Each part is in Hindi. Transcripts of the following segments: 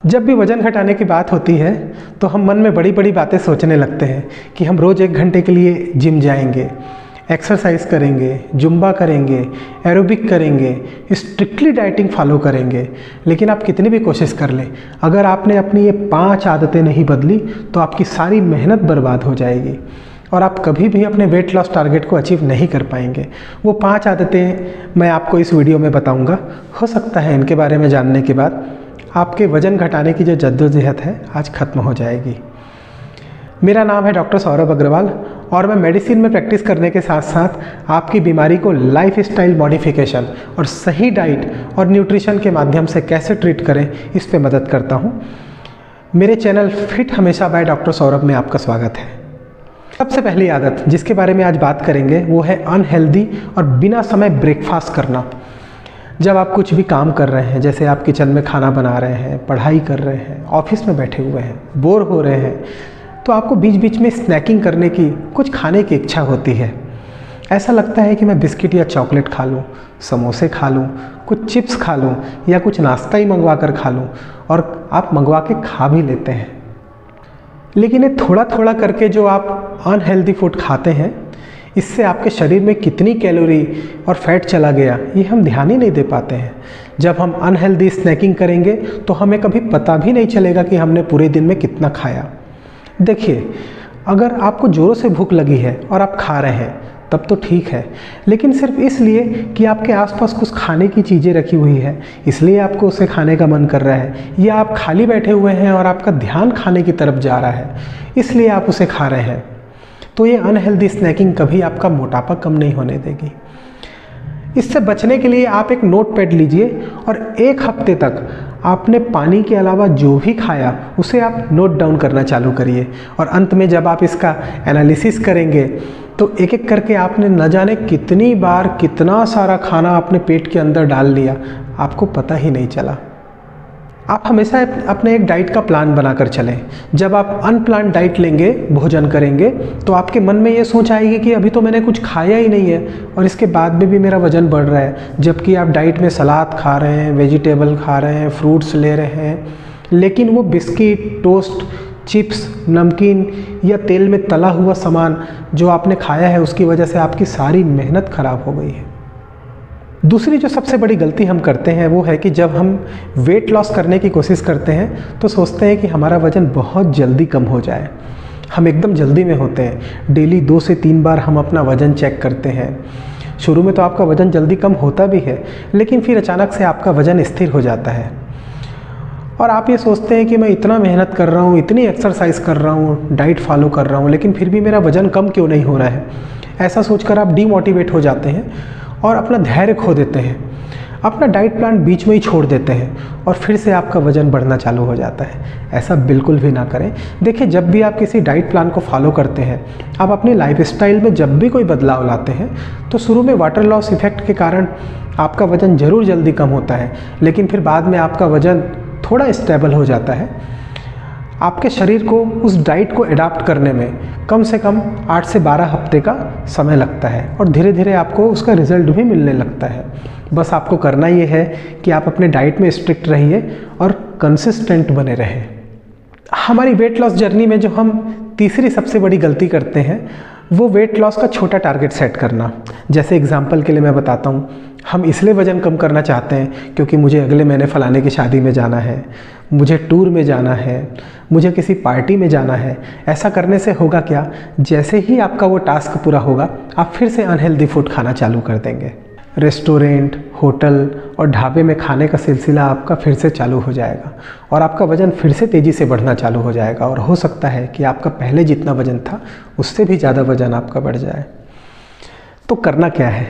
जब भी वज़न घटाने की बात होती है तो हम मन में बड़ी बड़ी बातें सोचने लगते हैं कि हम रोज़ 1 घंटे के लिए जिम जाएंगे, एक्सरसाइज करेंगे, जुम्बा करेंगे, एरोबिक करेंगे, स्ट्रिक्टली डाइटिंग फॉलो करेंगे। लेकिन आप कितनी भी कोशिश कर लें, अगर आपने अपनी ये 5 आदतें नहीं बदली तो आपकी सारी मेहनत बर्बाद हो जाएगी और आप कभी भी अपने वेट लॉस टारगेट को अचीव नहीं कर पाएंगे। वो 5 आदतें मैं आपको इस वीडियो में बताऊंगा। हो सकता है इनके बारे में जानने के बाद आपके वज़न घटाने की जो जद्दोजहद है आज ख़त्म हो जाएगी। मेरा नाम है डॉक्टर सौरभ अग्रवाल और मैं मेडिसिन में प्रैक्टिस करने के साथ साथ आपकी बीमारी को लाइफस्टाइल मॉडिफिकेशन और सही डाइट और न्यूट्रिशन के माध्यम से कैसे ट्रीट करें इस पे मदद करता हूँ। मेरे चैनल फिट हमेशा बाय डॉक्टर सौरभ में आपका स्वागत है। सबसे पहली आदत जिसके बारे में आज बात करेंगे वो है अनहेल्दी और बिना समय ब्रेकफास्ट करना। जब आप कुछ भी काम कर रहे हैं, जैसे आप किचन में खाना बना रहे हैं, पढ़ाई कर रहे हैं, ऑफिस में बैठे हुए हैं, बोर हो रहे हैं, तो आपको बीच बीच में स्नैकिंग करने की, कुछ खाने की इच्छा होती है। ऐसा लगता है कि मैं बिस्किट या चॉकलेट खा लूँ, समोसे खा लूँ, कुछ चिप्स खा लूँ या कुछ नाश्ता ही मंगवा कर खा लूँ, और आप मंगवा के खा भी लेते हैं। लेकिन ये थोड़ा थोड़ा करके जो आप अनहेल्दी फूड खाते हैं, इससे आपके शरीर में कितनी कैलोरी और फैट चला गया ये हम ध्यान ही नहीं दे पाते हैं। जब हम अनहेल्दी स्नैकिंग करेंगे तो हमें कभी पता भी नहीं चलेगा कि हमने पूरे दिन में कितना खाया। देखिए, अगर आपको ज़ोरों से भूख लगी है और आप खा रहे हैं तब तो ठीक है, लेकिन सिर्फ इसलिए कि आपके आसपास कुछ खाने की चीज़ें रखी हुई है इसलिए आपको उसे खाने का मन कर रहा है, या आप खाली बैठे हुए हैं और आपका ध्यान खाने की तरफ जा रहा है इसलिए आप उसे खा रहे हैं, तो ये अनहेल्दी स्नैकिंग कभी आपका मोटापा कम नहीं होने देगी। इससे बचने के लिए आप एक नोट पैड लीजिए और 1 हफ्ते तक आपने पानी के अलावा जो भी खाया उसे आप नोट डाउन करना चालू करिए। और अंत में जब आप इसका एनालिसिस करेंगे तो एक एक करके आपने न जाने कितनी बार कितना सारा खाना अपने पेट के अंदर डाल लिया, आपको पता ही नहीं चला। आप हमेशा अपने एक डाइट का प्लान बनाकर चलें। जब आप अनप्लान डाइट लेंगे, भोजन करेंगे, तो आपके मन में ये सोच आएगी कि अभी तो मैंने कुछ खाया ही नहीं है और इसके बाद में भी मेरा वज़न बढ़ रहा है, जबकि आप डाइट में सलाद खा रहे हैं, वेजिटेबल खा रहे हैं, फ्रूट्स ले रहे हैं, लेकिन वो बिस्किट, टोस्ट, चिप्स, नमकीन या तेल में तला हुआ सामान जो आपने खाया है उसकी वजह से आपकी सारी मेहनत ख़राब हो गई है। दूसरी जो सबसे बड़ी गलती हम करते हैं वो है कि जब हम वेट लॉस करने की कोशिश करते हैं तो सोचते हैं कि हमारा वज़न बहुत जल्दी कम हो जाए। हम एकदम जल्दी में होते हैं। डेली 2 से 3 बार हम अपना वज़न चेक करते हैं। शुरू में तो आपका वज़न जल्दी कम होता भी है, लेकिन फिर अचानक से आपका वज़न स्थिर हो जाता है और आप ये सोचते हैं कि मैं इतना मेहनत कर रहा हूँ, इतनी एक्सरसाइज कर रहा हूँ, डाइट फॉलो कर रहा हूँ, लेकिन फिर भी मेरा वज़न कम क्यों नहीं हो रहा है। ऐसा सोचकर आप डीमोटिवेट हो जाते हैं और अपना धैर्य खो देते हैं, अपना डाइट प्लान बीच में ही छोड़ देते हैं और फिर से आपका वज़न बढ़ना चालू हो जाता है। ऐसा बिल्कुल भी ना करें। देखिए, जब भी आप किसी डाइट प्लान को फॉलो करते हैं, आप अपनी लाइफस्टाइल में जब भी कोई बदलाव लाते हैं तो शुरू में वाटर लॉस इफेक्ट के कारण आपका वज़न ज़रूर जल्दी कम होता है, लेकिन फिर बाद में आपका वज़न थोड़ा स्टेबल हो जाता है। आपके शरीर को उस डाइट को एडाप्ट करने में कम से कम 8 से 12 हफ्ते का समय लगता है और धीरे धीरे आपको उसका रिज़ल्ट भी मिलने लगता है। बस आपको करना ये है कि आप अपने डाइट में स्ट्रिक्ट रहिए और कंसिस्टेंट बने रहें। हमारी वेट लॉस जर्नी में जो हम तीसरी सबसे बड़ी गलती करते हैं वो वेट लॉस का छोटा टारगेट सेट करना। जैसे एग्जांपल के लिए मैं बताता हूँ, हम इसलिए वज़न कम करना चाहते हैं क्योंकि मुझे अगले महीने फ़लाने की शादी में जाना है, मुझे टूर में जाना है, मुझे किसी पार्टी में जाना है। ऐसा करने से होगा क्या, जैसे ही आपका वो टास्क पूरा होगा आप फिर से अनहेल्दी फूड खाना चालू कर देंगे। रेस्टोरेंट, होटल और ढाबे में खाने का सिलसिला आपका फिर से चालू हो जाएगा और आपका वज़न फिर से तेज़ी से बढ़ना चालू हो जाएगा और हो सकता है कि आपका पहले जितना वज़न था उससे भी ज़्यादा वज़न आपका बढ़ जाए। तो करना क्या है,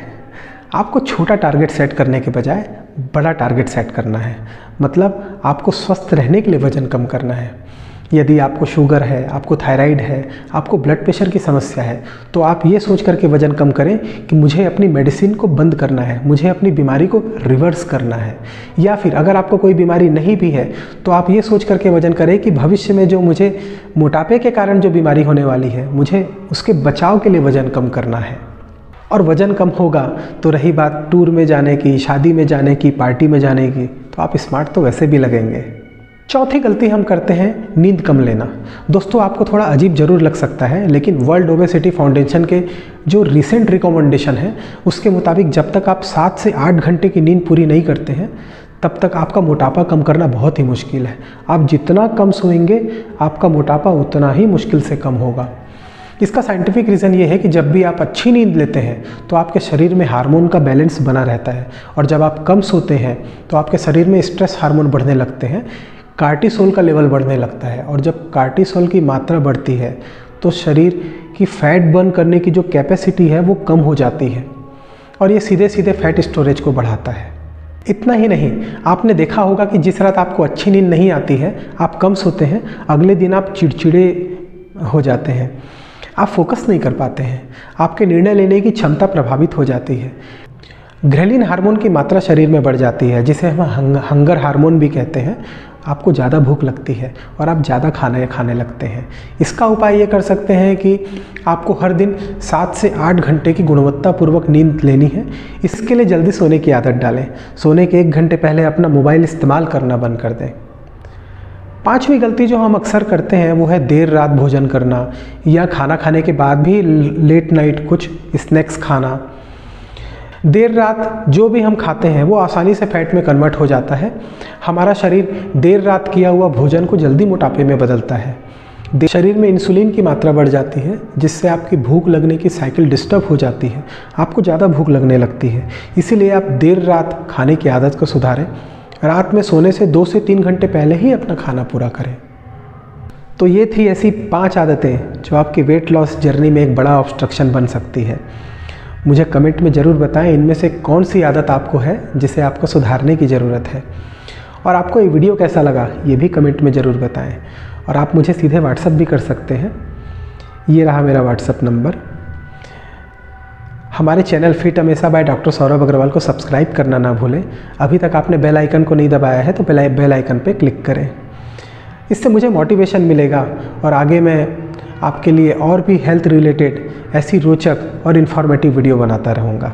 आपको छोटा टारगेट सेट करने के बजाय बड़ा टारगेट सेट करना है। मतलब आपको स्वस्थ रहने के लिए वज़न कम करना है। यदि आपको शुगर है, आपको थायराइड है, आपको ब्लड प्रेशर की समस्या है, तो आप ये सोच करके वज़न कम करें कि मुझे अपनी मेडिसिन को बंद करना है, मुझे अपनी बीमारी को रिवर्स करना है। या फिर अगर आपको कोई बीमारी नहीं भी है तो आप ये सोच करके वज़न करें कि भविष्य में जो मुझे मोटापे के कारण जो बीमारी होने वाली है, मुझे उसके बचाव के लिए वज़न कम करना है। और वज़न कम होगा तो रही बात टूर में जाने की, शादी में जाने की, पार्टी में जाने की, तो आप स्मार्ट तो वैसे भी लगेंगे। चौथी गलती हम करते हैं नींद कम लेना। दोस्तों आपको थोड़ा अजीब ज़रूर लग सकता है, लेकिन वर्ल्ड ओबेसिटी फाउंडेशन के जो रिसेंट रिकमेंडेशन है उसके मुताबिक जब तक आप 7 से 8 घंटे की नींद पूरी नहीं करते हैं तब तक आपका मोटापा कम करना बहुत ही मुश्किल है। आप जितना कम सोएंगे आपका मोटापा उतना ही मुश्किल से कम होगा। इसका साइंटिफिक रीज़न ये है कि जब भी आप अच्छी नींद लेते हैं तो आपके शरीर में हार्मोन का बैलेंस बना रहता है, और जब आप कम सोते हैं तो आपके शरीर में स्ट्रेस हार्मोन बढ़ने लगते हैं, कार्टिसोल का लेवल बढ़ने लगता है, और जब कार्टिसोल की मात्रा बढ़ती है तो शरीर की फैट बर्न करने की जो कैपेसिटी है वो कम हो जाती है, और ये सीधे सीधे फैट स्टोरेज को बढ़ाता है। इतना ही नहीं, आपने देखा होगा कि जिस रात आपको अच्छी नींद नहीं आती है, आप कम सोते हैं, अगले दिन आप चिड़चिड़े हो जाते हैं, आप फोकस नहीं कर पाते हैं, आपके निर्णय लेने की क्षमता प्रभावित हो जाती है। ग्रेलिन हार्मोन की मात्रा शरीर में बढ़ जाती है, जिसे हम हंगर हार्मोन भी कहते हैं। आपको ज़्यादा भूख लगती है और आप ज़्यादा खाने लगते हैं। इसका उपाय ये कर सकते हैं कि आपको हर दिन 7 से 8 घंटे की गुणवत्तापूर्वक नींद लेनी है। इसके लिए जल्दी सोने की आदत डालें। सोने के 1 घंटे पहले अपना मोबाइल इस्तेमाल करना बंद कर दें। 5वीं गलती जो हम अक्सर करते हैं वो है देर रात भोजन करना, या खाना खाने के बाद भी लेट नाइट कुछ स्नैक्स खाना। देर रात जो भी हम खाते हैं वो आसानी से फैट में कन्वर्ट हो जाता है। हमारा शरीर देर रात किया हुआ भोजन को जल्दी मोटापे में बदलता है। शरीर में इंसुलिन की मात्रा बढ़ जाती है, जिससे आपकी भूख लगने की साइकिल डिस्टर्ब हो जाती है, आपको ज़्यादा भूख लगने लगती है। इसीलिए आप देर रात खाने की आदत को सुधारें। रात में सोने से 2 से 3 घंटे पहले ही अपना खाना पूरा करें। तो ये थी ऐसी 5 आदतें जो आपकी वेट लॉस जर्नी में एक बड़ा ऑब्स्ट्रक्शन बन सकती है। मुझे कमेंट में ज़रूर बताएं इनमें से कौन सी आदत आपको है जिसे आपको सुधारने की ज़रूरत है, और आपको ये वीडियो कैसा लगा ये भी कमेंट में ज़रूर बताएं। और आप मुझे सीधे व्हाट्सअप भी कर सकते हैं, ये रहा मेरा व्हाट्सअप नंबर। हमारे चैनल फिट हमेशा बाय डॉक्टर सौरभ अग्रवाल को सब्सक्राइब करना ना भूलें। अभी तक आपने बेल आइकन को नहीं दबाया है तो बेल आइकन पर क्लिक करें। इससे मुझे मोटिवेशन मिलेगा और आगे मैं आपके लिए और भी हेल्थ रिलेटेड ऐसी रोचक और इन्फॉर्मेटिव वीडियो बनाता रहूँगा।